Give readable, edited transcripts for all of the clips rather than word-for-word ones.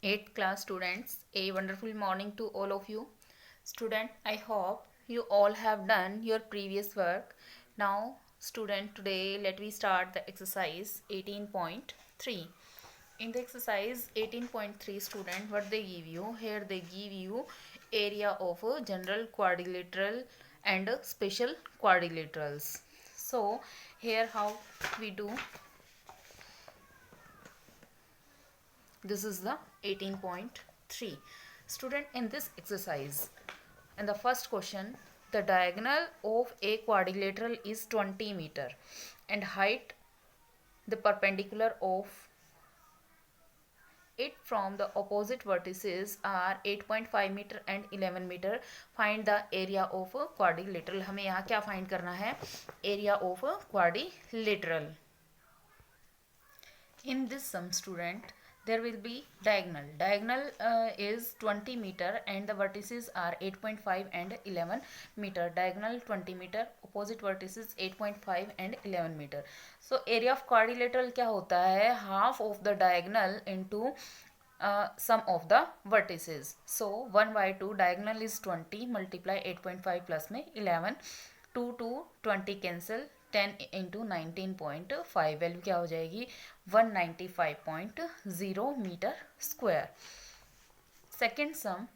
8th class students, a wonderful morning to all of you. Student, I hope you all have done your previous work. Now, student, today let me start the exercise 18.3. In the exercise 18.3, student, what they give you? Here they give you area of a general quadrilateral and a special quadrilaterals. So, here how we do. This is the 18.3. Student, in this exercise, in the first question, the diagonal of a quadrilateral is 20 meter and height the perpendicular of it from the opposite vertices are 8.5 meter and 11 meter. Find the area of a quadrilateral. हमें यहाँ क्या find करना है? Area of a quadrilateral. In this sum, student, there will be diagonal is 20 meter and the vertices are 8.5 and 11 meter. Diagonal 20 meter, opposite vertices 8.5 and 11 meter. So area of quadrilateral क्या होता है? Half of the diagonal into sum of the vertices. So 1/2 diagonal is 20 multiply 8.5 plus में 11, 2 to 20 cancel, 10 into 19.5 value क्या हो जाएगी 195.0 metre square. Second sum,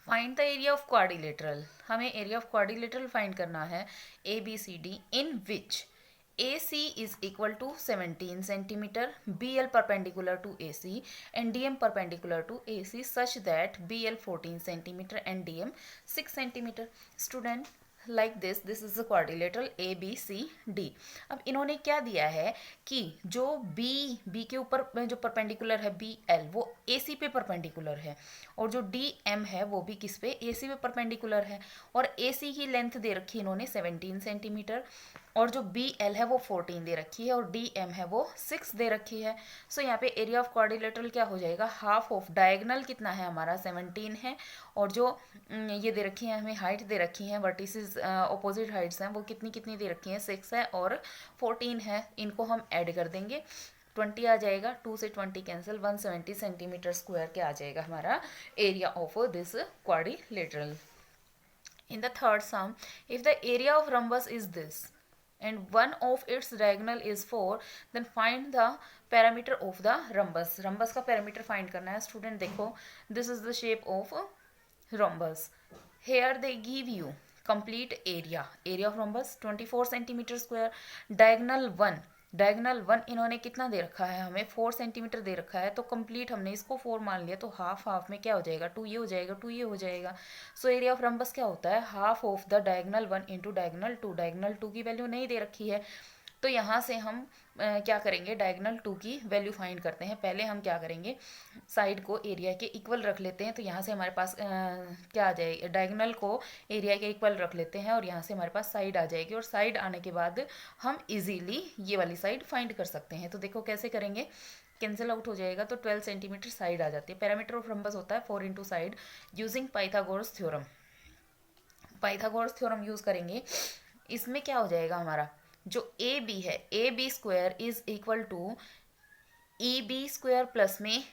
find the area of quadrilateral. हमें area of quadrilateral find करना है A B C D in which AC is equal to 17 centimeter, BL perpendicular to AC and DM perpendicular to AC such that BL 14 centimeter and DM 6 centimeter. Student, like this is the quadrilateral ABCD. अब इन्होंने क्या दिया है कि जो B के ऊपर जो परपेंडिकुलर है BL वो AC पे परपेंडिकुलर है और जो DM है वो भी किस पे AC पे परपेंडिकुलर है और AC की लेंथ दे रखी है इन्होंने 17 सेंटीमीटर और जो BL है वो 14 दे रखी है और DM है वो 6 दे रखी है. सो यहाँ पे एरिया ऑफ क्वाड्रिलेटरल क्या हो जाएगा हाफ ऑफ डायगनल कितना है हमारा 17 है और जो ये दे रखी है हमें हाइट दे रखी है वर्टिसेस ऑपोजिट हाइट्स हैं वो कितनी कितनी दे रखी हैं 6 है और 14 है. इनको हम ऐड कर देंगे 20 आ जाएगा 2 से 20 कैंसिल 170 सेंटीमीटर स्क्वायर के आ जाएगा हमारा area of this quadrilateral. In the third sum, if the area of rhombus is this and one of its diagonal is 4, then find the parameter of the rhombus. rhombus का parameter find करना है student. देखो, this is the shape of rhombus. Here they give you complete area of rhombus 24 centimeter square. Diagonal one इन्होंने कितना दे रखा है हमें 4 centimetre दे रखा है तो कंप्लीट हमने इसको 4 मान लिया तो हाफ हाफ में क्या हो जाएगा 2 ये हो जाएगा 2 ये हो जाएगा. सो एरिया ऑफ रम्बस क्या होता है half of the diagonal 1 into diagonal 2 की वैल्यू नहीं दे रखी है तो यहाँ से हम क्या करेंगे डायगनल 2 की वैल्यू फाइंड करते हैं. पहले हम क्या करेंगे साइड को एरिया के इक्वल रख लेते हैं तो यहाँ से हमारे पास क्या आ जाएगी डायगनल को एरिया के इक्वल रख लेते हैं और यहाँ से हमारे पास साइड आ जाएगी और साइड आने के बाद हम इजीली ये वाली साइड फाइंड कर सकते हैं. तो देखो कैसे करेंगे कैंसिल आउट हो जाएगा तो 12 सेंटीमीटर साइड आ जाती है. पैरामीटर ऑफ रम्बस होता है 4 into side using Pythagoras theorem. Pythagoras theorem use करेंगे. इसमें क्या हो जाएगा हमारा जो ए बी है A B square is equal to E B square plus में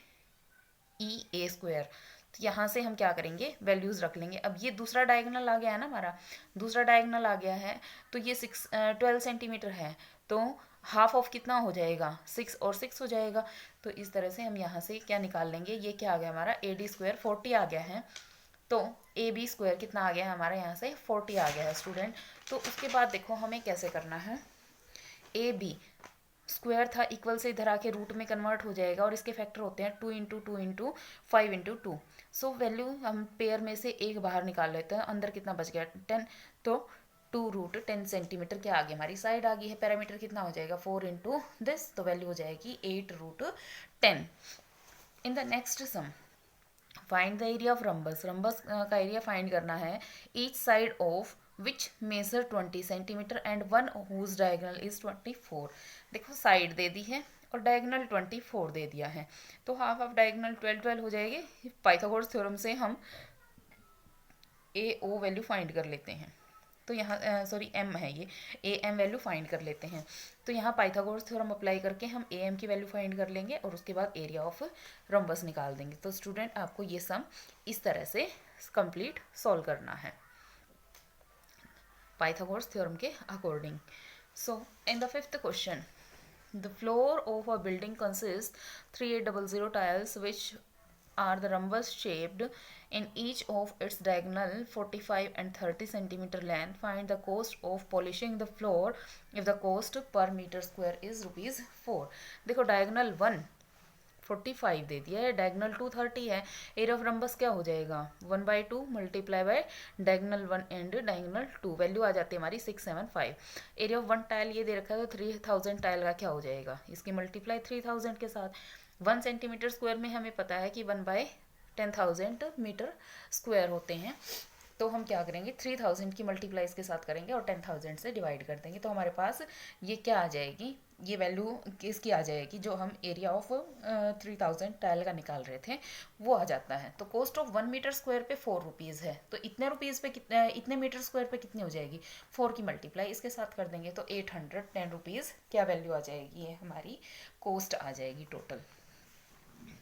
ई ए स्क्वायर. तो यहाँ से हम क्या करेंगे वैल्यूज रख लेंगे. अब ये दूसरा डायगोनल आ गया है ना हमारा दूसरा डायगोनल आ गया है तो ये 12 सेंटीमीटर है तो हाफ ऑफ कितना हो जाएगा 6 और 6 हो जाएगा. तो इस तरह से हम यहाँ से क्या निकाल लेंगे ये क्या आ गया हमारा ए डी स्क्वायर 40 आ गया है तो ए बी स्क्वायर कितना आ गया है हमारा यहाँ से 40 आ गया है स्टूडेंट. तो उसके बाद देखो हमें कैसे करना है ए बी स्क्वायर था इक्वल से इधर आके रूट में कन्वर्ट हो जाएगा और इसके फैक्टर होते हैं 2 into 2 into 5 into 2. So value हम पेयर में से एक बाहर निकाल लेते हैं अंदर कितना बच गया 10 तो 2 रूट 10 सेंटीमीटर क्या आ गया हमारी साइड आ गई है. पैरामीटर कितना हो जाएगा 4 इंटू दिस तो वैल्यू हो जाएगी 8 root 10. In the next sum find the area of rhombus. Rhombus का एरिया फाइंड करना है each side of which measure 20 centimetre and one whose diagonal is 24. देखो साइड दे दी है और डायगनल 24 दे दिया है तो हाफ ऑफ डायगनल 12 हो जाएगी. पाइथागोरस थ्योरम से हम ए ओ वैल्यू फाइंड कर लेते हैं. तो यहाँ सॉरी एम है ये, ए एम वैल्यू फाइंड कर लेते हैं। तो यहाँ पाइथागोरस थ्योरम अप्लाई करके हम ए एम की वैल्यू फाइंड कर लेंगे और उसके बाद एरिया ऑफ रोम्बस निकाल देंगे। तो स्टूडेंट आपको ये सम इस तरह से कंप्लीट सॉल्व करना है पाइथागोरस थ्योरम के according. So in the fifth question, the floor of a building consists 3800 tiles which are the rhombus shaped in each of its diagonal 45 and 30 centimeter length. Find the cost of polishing the floor if the cost per meter square is rupees 4। देखो diagonal 1 45 दे दिया है, diagonal 2 30 है, area of rhombus क्या हो जाएगा 1/2 multiply by diagonal 1 and diagonal 2, value आ जाती है हमारी 675। एरिया ऑफ 1 टाइल ये दे रखा है तो 3000 टाइल का क्या हो जाएगा, इसकी मल्टीप्लाई 3000 के साथ। 1 सेंटीमीटर स्क्वायर में हमें पता है कि 1/10,000 मीटर स्क्वायर होते हैं, तो हम क्या करेंगे 3000 की मल्टीप्लाई इसके साथ करेंगे और 10,000 से डिवाइड कर देंगे। तो हमारे पास ये क्या आ जाएगी, ये वैल्यू किसकी आ जाएगी, जो हम एरिया ऑफ 3000 टाइल का निकाल रहे थे वो आ जाता है। तो कॉस्ट ऑफ 1 मीटर स्क्वायर पे 4 रुपीज़ है, तो इतने रुपीज़ पे कितने, इतने मीटर स्क्वायर पे कितनी हो जाएगी 4 की मल्टीप्लाई इसके साथ कर देंगे तो 810 रुपीज़ क्या वैल्यू आ जाएगी, ये हमारी कॉस्ट आ जाएगी total.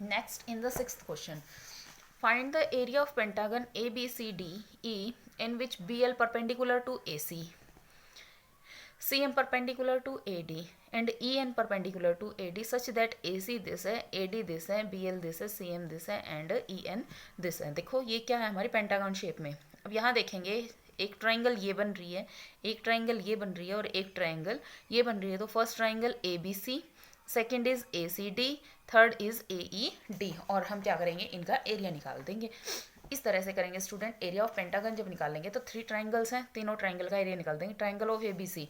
Next in the sixth question, find the area of pentagon ABCDE in which BL perpendicular to AC, CM perpendicular to AD and EN perpendicular to AD such that AC this है, AD this है, BL this है, CM this है and EN this है। देखो ये क्या है हमारी पेंटागन शेप में। अब यहाँ देखेंगे एक ट्राइंगल ये बन रही है, एक ट्राइंगल ये बन रही है और एक ट्राइंगल ये बन रही है। तो first triangle ABC, second is ACD, third is AED, और हम क्या करेंगे इनका एरिया निकाल देंगे। इस तरह से करेंगे स्टूडेंट। एरिया ऑफ पेंटागन जब निकालेंगे तो 3 ट्राइंगल्स हैं, तीनों ट्राइंगल का एरिया निकाल देंगे। Triangle of ABC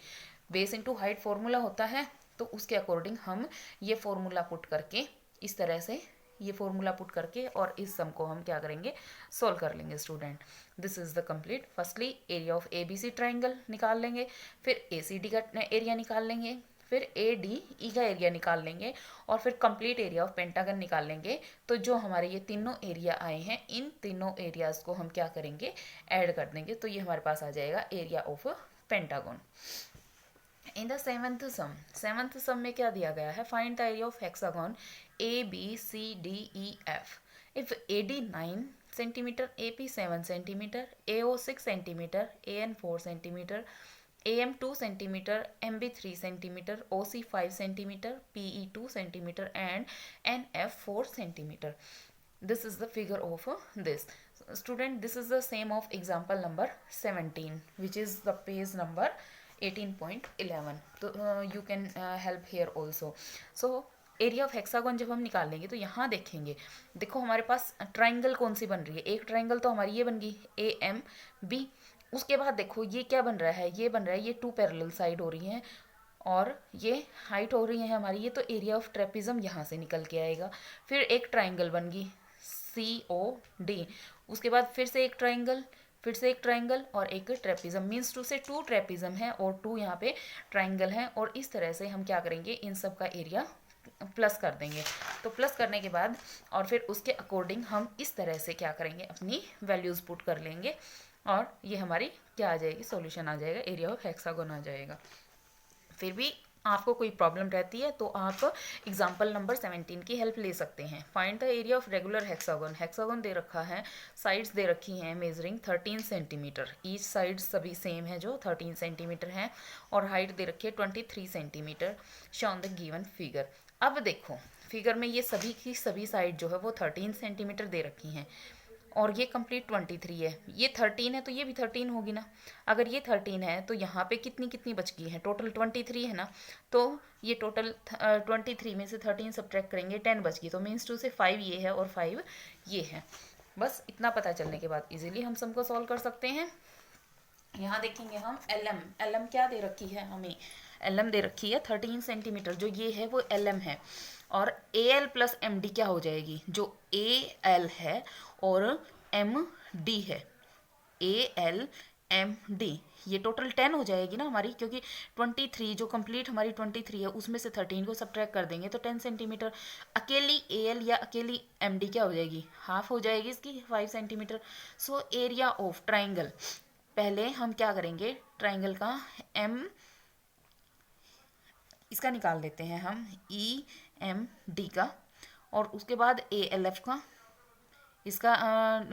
base into height formula होता है, तो उसके अकॉर्डिंग हम ये फॉर्मूला पुट करके इस तरह से ये फॉर्मूला पुट करके और इस सम को हम क्या करेंगे सॉल्व कर लेंगे student. This is the complete. Firstly area of ABC triangle निकाल लेंगे, फिर ACD का एरिया निकाल लेंगे, फिर ADE का एरिया निकाल लेंगे और फिर कंप्लीट एरिया ऑफ पेंटागन निकाल लेंगे। तो जो हमारे ये तीनों एरिया आए हैं इन तीनों एरियाज को हम क्या करेंगे ऐड कर देंगे, तो ये हमारे पास आ जाएगा area of pentagon. In the seventh sum में क्या दिया गया है, find the area of hexagon ABCDEF if AD 9 centimetre, AP 7 centimetre, AO 6 centimetre, AN 4 centimetre, AM 2 centimetre, MB 3 centimetre, OC 5 centimetre, PE 2 centimetre and NF 4 centimetre. This is the figure of this. Student, this is the same of example number 17 which is the page number 18.11. तो you can help here also. So area of hexagon जब हम निकालेंगे तो यहाँ देखेंगे, देखो हमारे पास triangle कौन सी बन रही है, एक ट्राइंगल तो हमारी ये बन गई AMB। उसके बाद देखो ये क्या बन रहा है, ये बन रहा है ये 2 पैरेलल साइड हो रही हैं और ये हाइट हो रही है हमारी, ये तो एरिया ऑफ ट्रेपिज्म यहाँ से निकल के आएगा। फिर एक ट्राइंगल बन गई COD, उसके बाद फिर से एक ट्राइंगल, फिर से एक ट्राइंगल और एक ट्रेपिज्म, मीन्स 2 से 2 ट्रेपिज्म है और 2 यहाँ पे ट्राइंगल हैं। और इस तरह से हम क्या करेंगे इन सब का एरिया प्लस कर देंगे। तो प्लस करने के बाद और फिर उसके अकॉर्डिंग हम इस तरह से क्या करेंगे अपनी वैल्यूज़ पुट कर लेंगे और ये हमारी क्या आ जाएगी सॉल्यूशन आ जाएगा, एरिया ऑफ हेक्सागन आ जाएगा। फिर भी आपको कोई प्रॉब्लम रहती है तो आप एग्जाम्पल नंबर 17 की हेल्प ले सकते हैं। Find the area of regular hexagon. Hexagon दे रखा है, साइड्स दे रखी हैं मेजरिंग 13 सेंटीमीटर, ईच साइड सभी सेम है जो 13 सेंटीमीटर हैं और हाइट दे रखी है 23 centimetre Shaun the given figure. अब देखो फिगर में ये सभी की सभी साइड जो है वो 13 सेंटीमीटर दे रखी हैं और ये कंप्लीट 23 है, ये 13 है तो ये भी 13 होगी ना। अगर ये 13 है तो यहाँ पे कितनी कितनी बच गई है, टोटल 23 है ना। तो ये टोटल 23 में से 13 सब्ट्रैक्ट करेंगे 10 बच गई, तो मीन्स 2 से 5 ये है और 5 ये है। बस इतना पता चलने के बाद इजीली हम सबको सॉल्व कर सकते हैं। यहाँ देखेंगे हम LM क्या दे रखी है हमें, LM दे रखी है 13 सेंटीमीटर, जो ये है वो LM है और AL प्लस MD क्या हो जाएगी, जो AL है और MD है, AL MD ये टोटल 10 हो जाएगी ना हमारी, क्योंकि 23 जो कंप्लीट हमारी 23 है उसमें से 13 को सब्ट्रैक्ट कर देंगे तो 10 सेंटीमीटर। अकेली AL या अकेली MD क्या हो जाएगी, हाफ हो जाएगी इसकी 5 centimetre. So area of triangle पहले हम क्या करेंगे, ट्राइंगल का एम इसका निकाल लेते हैं हम, ई एम डी का, और उसके बाद ए एल एफ का इसका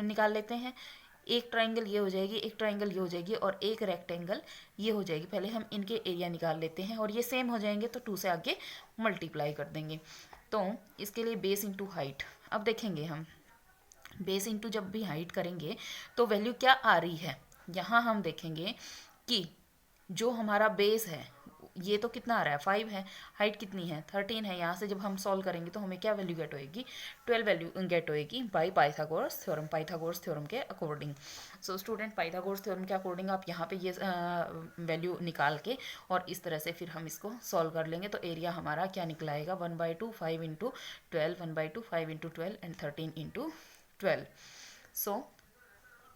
निकाल लेते हैं। एक ट्राइंगल ये हो जाएगी, एक ट्राइंगल ये हो जाएगी, और एक रेक्टेंगल ये हो जाएगी। पहले हम इनके एरिया निकाल लेते हैं, और ये सेम हो जाएंगे तो 2 से आगे मल्टीप्लाई कर देंगे। तो इसके लिए बेस इंटू हाइट, अब देखेंगे हम बेस इंटू जब भी हाइट करेंगे तो वैल्यू क्या आ रही है। यहाँ हम देखेंगे कि जो हमारा बेस है ये तो कितना आ रहा है, 5 है, हाइट कितनी है, 13 है। यहाँ से जब हम सॉल्व करेंगे तो हमें क्या वैल्यू गेट होएगी, 12 वैल्यू गेट होएगी by Pythagoras theorem, Pythagoras theorem के according. So student, Pythagoras theorem के अकॉर्डिंग आप यहाँ पे ये वैल्यू निकाल के और इस तरह से फिर हम इसको सॉल्व कर लेंगे। तो एरिया हमारा क्या निकलाएगा, 1/2 5 इंटू 12, 1/2 5 इंटू 12 एंड 13 इंटू 12। सो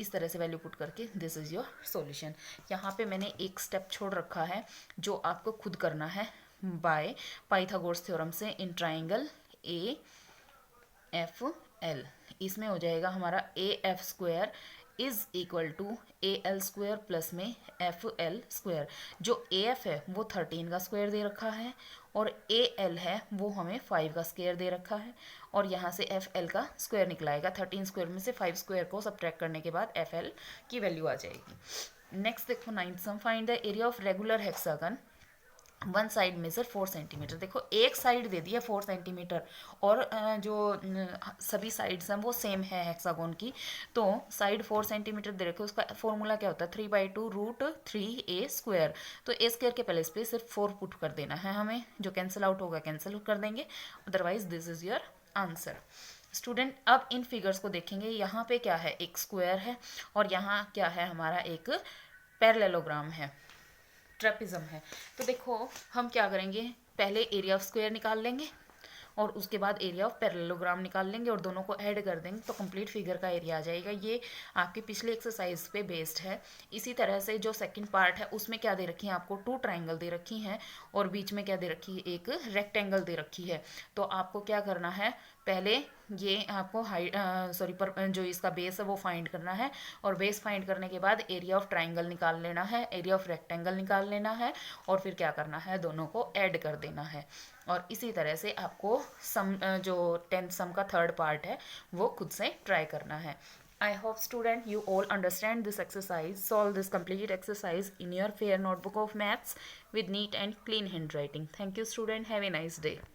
इस तरह से वैल्यू पुट करके दिस इज़ योर सॉल्यूशन। यहाँ पे मैंने एक स्टेप छोड़ रखा है जो आपको खुद करना है बाय पाइथागोरस थ्योरम से in triangle A F L. इसमें हो जाएगा हमारा A F square is equal to A L square plus में एफ एल स्क्वायर। जो ए एफ है वो 13 का स्क्वायर दे रखा है, और ए एल है वो हमें 5 का स्क्वायर दे रखा है, और यहाँ से एफ एल का स्क्वायर निकलाएगा। 13 स्क्वायर में से 5 स्क्वायर को सब्ट्रैक्ट करने के बाद एफ एल की वैल्यू आ जाएगी। नेक्स्ट देखो 9th सम, find the area of regular hexagon one side measure 4 centimetre. देखो एक साइड दे दिया 4 सेंटीमीटर, और जो सभी साइड्स हैं वो सेम है हेक्सागोन की, तो साइड 4 सेंटीमीटर दे रखे, उसका फॉर्मूला क्या होता है, 3/2√3a²। तो ए स्क्वायर के पहले इस पर सिर्फ 4 पुट कर देना है हमें, जो कैंसिल आउट होगा कैंसिल कर देंगे, otherwise this is your answer. Student, अब इन फिगर्स को देखेंगे, यहाँ पे क्या है, एक स्क्वायर है, और यहाँ क्या है हमारा एक पैरेललोग्राम है, ट्रेपिज्म है। तो देखो हम क्या करेंगे, पहले एरिया ऑफ स्क्वायर निकाल लेंगे और उसके बाद एरिया ऑफ पैरेललोग्राम निकाल लेंगे और दोनों को ऐड कर देंगे तो कंप्लीट फिगर का एरिया आ जाएगा। ये आपके पिछले एक्सरसाइज पे बेस्ड है। इसी तरह से जो सेकंड पार्ट है उसमें क्या दे रखी है आपको, 2 ट्राइंगल दे रखी हैं और बीच में क्या दे रखी है, एक रेक्टेंगल दे रखी है। तो आपको क्या करना है, पहले ये आपको हाइट पर जो इसका बेस है वो फाइंड करना है, और बेस फाइंड करने के बाद एरिया ऑफ ट्राइंगल निकाल लेना है, एरिया ऑफ रेक्टेंगल निकाल लेना है, और फिर क्या करना है, दोनों को ऐड कर देना है। और इसी तरह से आपको सम जो 10th सम का थर्ड पार्ट है वो खुद से ट्राई करना है। I hope student you all understand this exercise. Solve this complete exercise in your fair notebook of maths with neat and clean handwriting. Thank you student. Have a nice day.